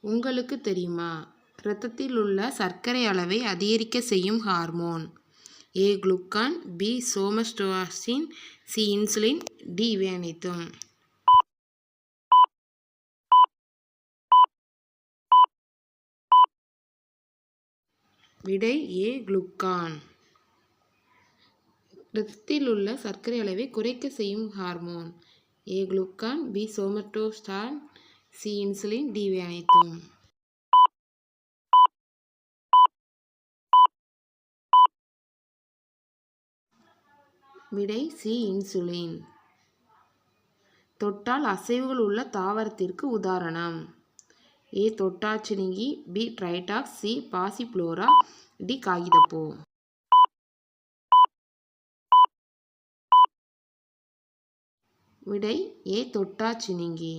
உங்களுக்கு தெரியுமா? இரத்தத்தில் உள்ள சர்க்கரை அளவை அதிகரிக்க செய்யும் hormone. A. Glucagon, B. Somatostatin, C. Insulin, D. இவை அனைத்தும். விடை ஏ. குளுக்கான். இரத்தத்தில் உள்ள சர்க்கரை அளவை குறைக்க செய்யும் hormone. A. Glucagon, B. Somatostatin, C. Insulin, D. இவை அனைத்தும். விடை சி. இன்சுலின். தொட்டால் அசைவுகள் உள்ள தாவரத்திற்கு உதாரணம். ஏ. தொட்டாச்சினுங்கி, B. Tridax, C. Passiflora, D. காகிதப்பூ. விடை ஏ. தொட்டாச்சினுங்கி.